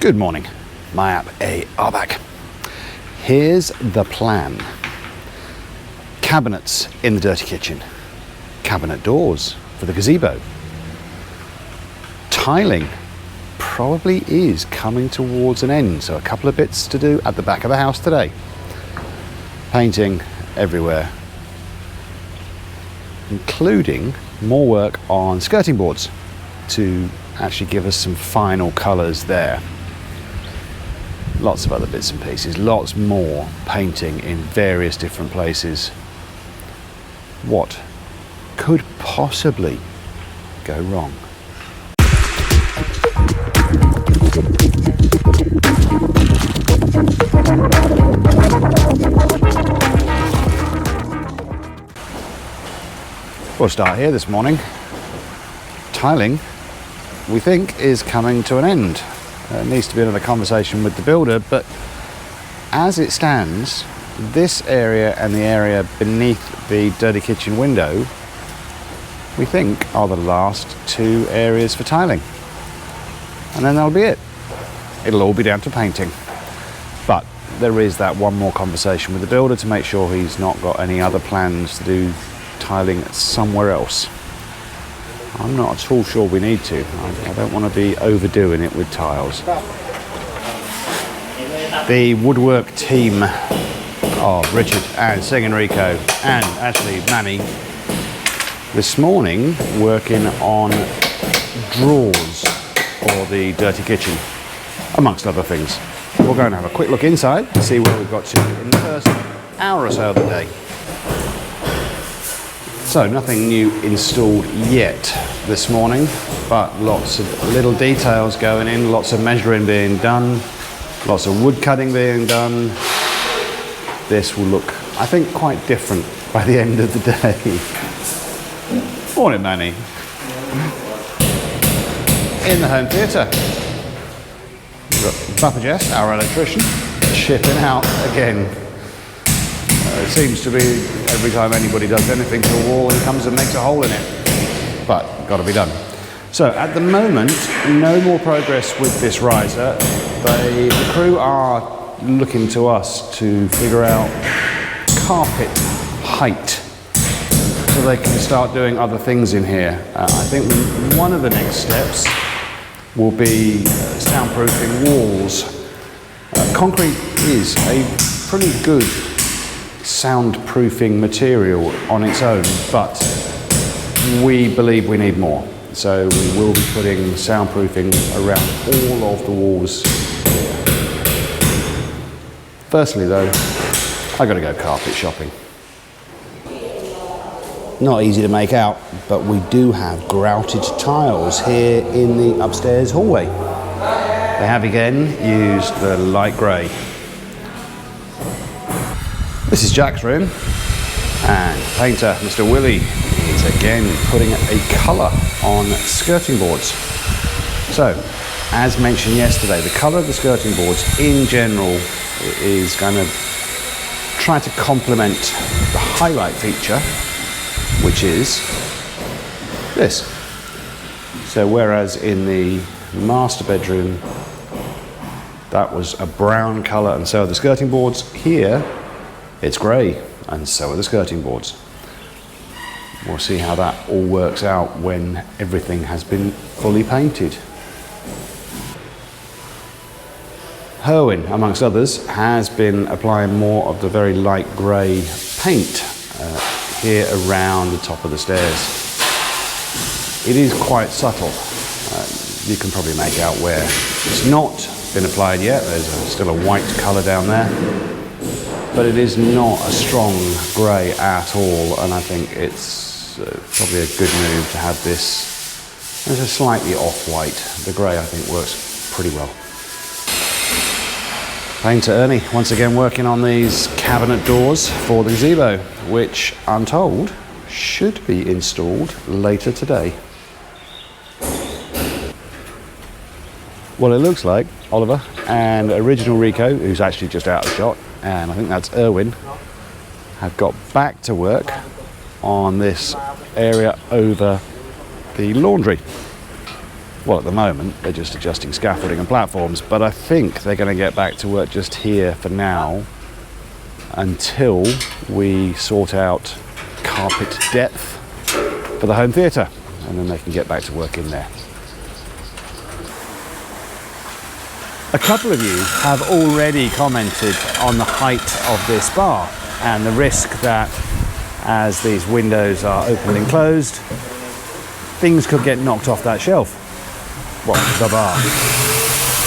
Good morning, my app are back. Here's the plan. Cabinets in the dirty kitchen. Cabinet doors for the gazebo. Tiling probably is coming towards an end, so a couple of bits to do at the back of the house today. Painting everywhere, including more work on skirting boards to actually give us some final colours there. Lots of other bits and pieces, lots more painting in various different places. What could possibly go wrong? We'll start here this morning. Tiling, we think, is coming to an end. There needs to be another conversation with the builder, but as it stands, this area and the area beneath the dirty kitchen window, we think, are the last two areas for tiling. And then that'll be it. It'll all be down to painting. But there is that one more conversation with the builder to make sure he's not got any other plans to do tiling somewhere else. I'm not at all sure we need to. I don't want to be overdoing it with tiles. The woodwork team of Richard and Sing Enrico and actually Manny this morning working on drawers for the dirty kitchen, amongst other things. We're going to have a quick look inside to see where we've got to in the first hour or so of the day. So nothing new installed yet this morning, but lots of little details going in, lots of measuring being done, lots of wood cutting being done. This will look, I think, quite different by the end of the day. Morning, Manny. In the home theatre, we've got Papa Jess, our electrician, chipping out again. It seems to be every time anybody does anything to a wall, he comes and makes a hole in it. But got to be done. So at the moment, no more progress with this riser. The crew are looking to us to figure out carpet height so they can start doing other things in here. I think one of the next steps will be soundproofing walls. Concrete is a pretty good soundproofing material on its own, but we believe we need more. So we will be putting soundproofing around all of the walls. Firstly though, I gotta go carpet shopping. Not easy to make out, but we do have grouted tiles here in the upstairs hallway. They have again used the light grey. This is Jack's room, and painter Mr. Willie is again putting a colour on skirting boards. So, as mentioned yesterday, the colour of the skirting boards in general is going to try to complement the highlight feature, which is this. So whereas in the master bedroom that was a brown colour and so are the skirting boards, here it's grey, and so are the skirting boards. We'll see how that all works out when everything has been fully painted. Herwin, amongst others, has been applying more of the very light grey paint here around the top of the stairs. It is quite subtle. You can probably make out where it's not been applied yet. There's still a white colour down there. But it is not a strong grey at all, and I think it's probably a good move to have this as a slightly off-white. The grey, I think, works pretty well. Painter Ernie, once again working on these cabinet doors for the gazebo, which I'm told should be installed later today. Well, it looks like Oliver and original Rico, who's actually just out of shot, and I think that's Erwin, have got back to work on this area over the laundry. Well, at the moment, they're just adjusting scaffolding and platforms, but I think they're going to get back to work just here for now until we sort out carpet depth for the home theatre, and then they can get back to work in there. A couple of you have already commented on the height of this bar and the risk that as these windows are opened and closed, things could get knocked off that shelf. Well, the bar.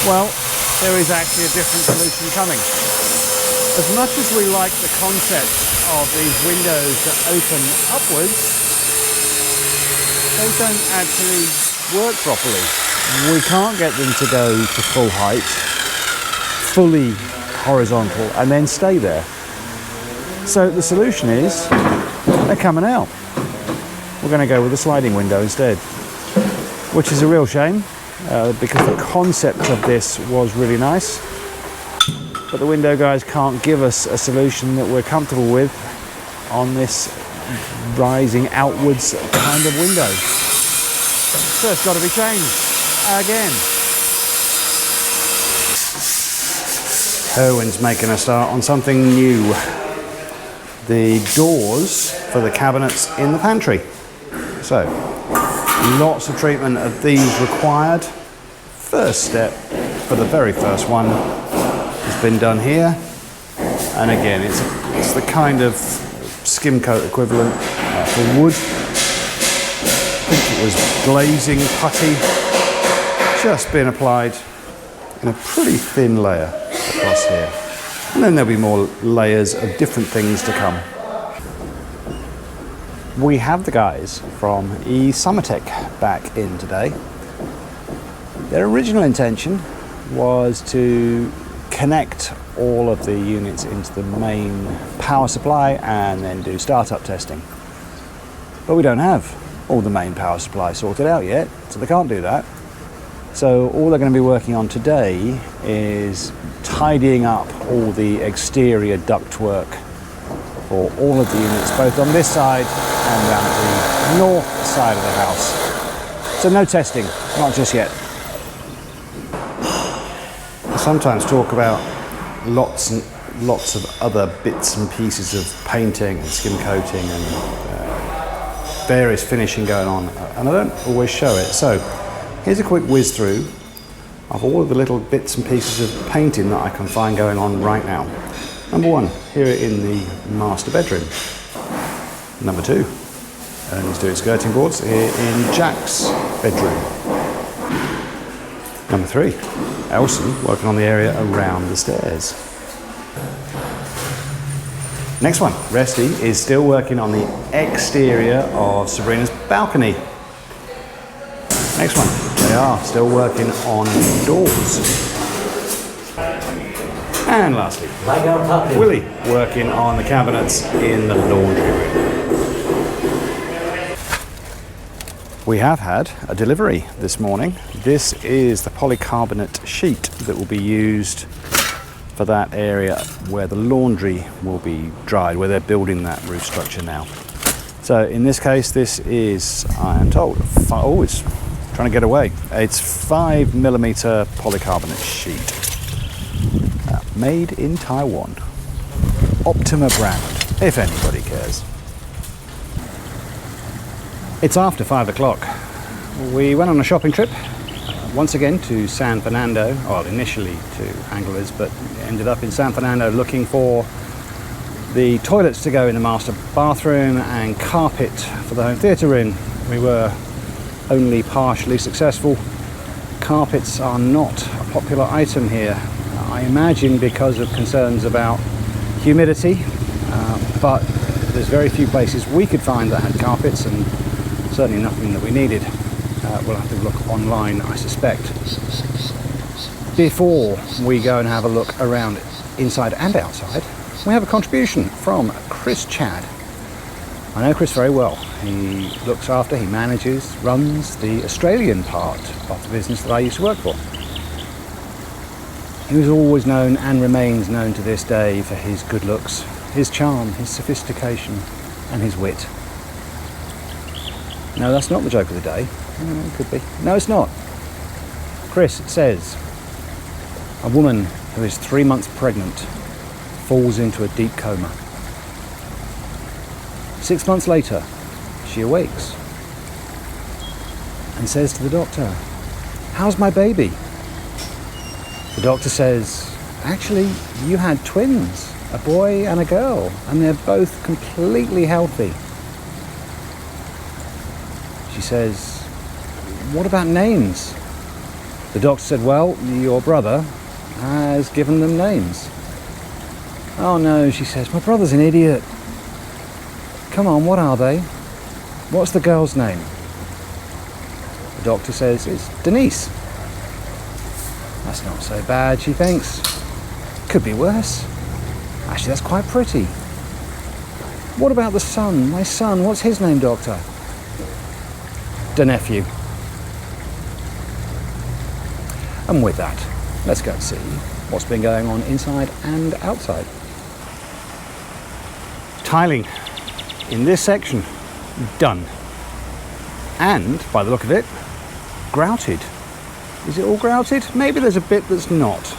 Well, there is actually a different solution coming. As much as we like the concept of these windows that open upwards, they don't actually work properly. We can't get them to go to full height, fully horizontal, and then stay there. So the solution is, they're coming out. We're going to go with a sliding window instead, which is a real shame, because the concept of this was really nice. But the window guys can't give us a solution that we're comfortable with on this rising outwards kind of window. So it's got to be changed again. Owen's making a start on something new. The doors for the cabinets in the pantry. So, lots of treatment of these required. First step for the very first one has been done here, and again it's the kind of skim coat equivalent for wood. I think it was glazing putty, just been applied in a pretty thin layer across here, and then there'll be more layers of different things to come. We have the guys from eSummerTech back in today. Their original intention was to connect all of the units into the main power supply and then do startup testing. But we don't have all the main power supply sorted out yet, so they can't do that. So all they're going to be working on today is tidying up all the exterior ductwork for all of the units, both on this side and around the north side of the house. So no testing, not just yet. I sometimes talk about lots and lots of other bits and pieces of painting and skim coating and various finishing going on, and I don't always show it. So here's a quick whiz through of all of the little bits and pieces of painting that I can find going on right now. Number one, here in the master bedroom. Number two, Ernie's doing skirting boards here in Jack's bedroom. Number three, Elson working on the area around the stairs. Next one, Resty is still working on the exterior of Sabrina's balcony. Next one, they are still working on doors. And lastly, Willie working on the cabinets in the laundry room. We have had a delivery this morning. This is the polycarbonate sheet that will be used for that area where the laundry will be dried, where they're building that roof structure now. So in this case, this is, I am told, it's trying to get away. It's 5mm polycarbonate sheet. Made in Taiwan. Optima brand, if anybody cares. It's after 5 o'clock. We went on a shopping trip, once again to San Fernando, well initially to Angeles, but ended up in San Fernando looking for the toilets to go in the master bathroom and carpet for the home theatre room. We were only partially successful. Carpets are not a popular item here. I imagine because of concerns about humidity, but there's very few places we could find that had carpets, and certainly nothing that we needed. We'll have to look online, I suspect, before we go and have a look around inside and outside. We have a contribution from Chris Chad. I know Chris very well. He looks after, he manages, runs the Australian part of the business that I used to work for. He was always known and remains known to this day for his good looks, his charm, his sophistication and his wit. No, that's not the joke of the day. It could be. No, it's not. Chris says, a woman who is 3 months pregnant falls into a deep coma. 6 months later, she awakes and says to the doctor, "How's my baby?" The doctor says, "Actually, you had twins, a boy and a girl, and they're both completely healthy." She says, "What about names?" The doctor said, "Well, your brother has given them names." "Oh no," she says, "my brother's an idiot." "Come on, what are they? What's the girl's name?" The doctor says, "It's Denise." That's not so bad, she thinks. Could be worse. Actually, that's quite pretty. "What about the son? My son, what's his name, doctor?" "The nephew." And with that, let's go and see what's been going on inside and outside. Tiling in this section, done. And, by the look of it, grouted. Is it all grouted? Maybe there's a bit that's not.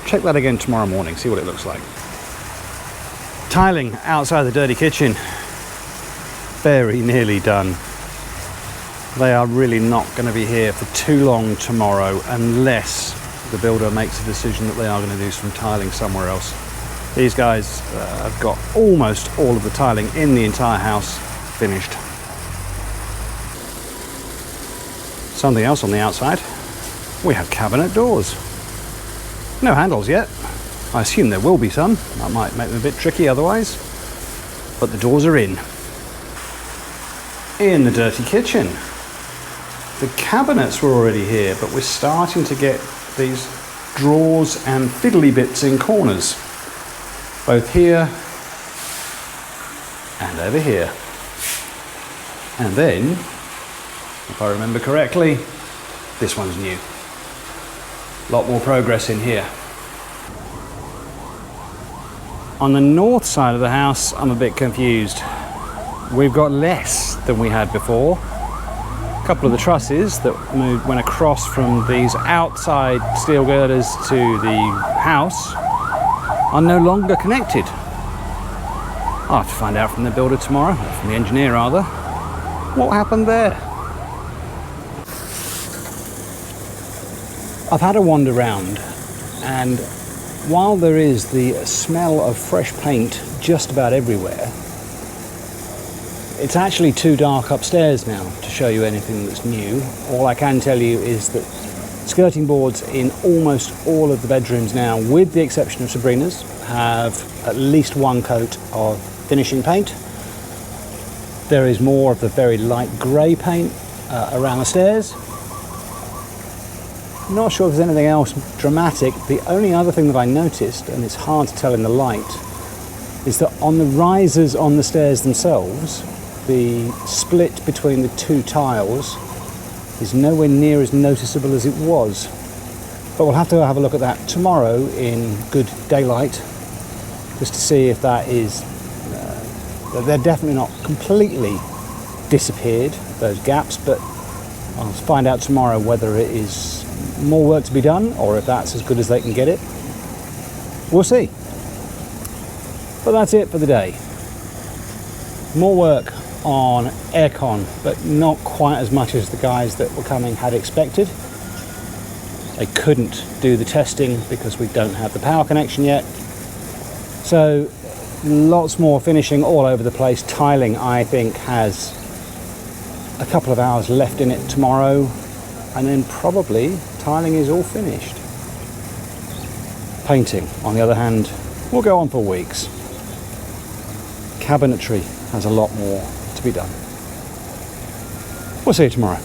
Check that again tomorrow morning, see what it looks like. Tiling outside the dirty kitchen, very nearly done. They are really not going to be here for too long tomorrow unless the builder makes a decision that they are going to do some tiling somewhere else. These guys have got almost all of the tiling in the entire house finished. Something else on the outside, we have cabinet doors. No handles yet. I assume there will be some. That might make them a bit tricky otherwise. But the doors are in. In the dirty kitchen. The cabinets were already here, but we're starting to get these drawers and fiddly bits in corners. Both here and over here. And then, if I remember correctly, this one's new. A lot more progress in here. On the north side of the house, I'm a bit confused. We've got less than we had before. A couple of the trusses that went across from these outside steel girders to the house are no longer connected. I'll have to find out from the builder tomorrow, or from the engineer rather, what happened there. I've had a wander round, and while there is the smell of fresh paint just about everywhere, it's actually too dark upstairs now to show you anything that's new. All I can tell you is that skirting boards in almost all of the bedrooms now, with the exception of Sabrina's, have at least one coat of finishing paint. There is more of the very light grey paint around the stairs. Not sure if there's anything else dramatic. The only other thing that I noticed, and it's hard to tell in the light, is that on the risers on the stairs themselves, the split between the two tiles is nowhere near as noticeable as it was. But we'll have to have a look at that tomorrow in good daylight, just to see if that is, they're definitely not completely disappeared, those gaps, but I'll find out tomorrow whether it is more work to be done or if that's as good as they can get it. We'll see. But that's it for the day. More work on aircon, but not quite as much as the guys that were coming had expected. They couldn't do the testing because we don't have the power connection yet. So lots more finishing all over the place. Tiling, I think, has a couple of hours left in it tomorrow, and then probably tiling is all finished. Painting, on the other hand, will go on for weeks. Cabinetry has a lot more to be done. We'll see you tomorrow.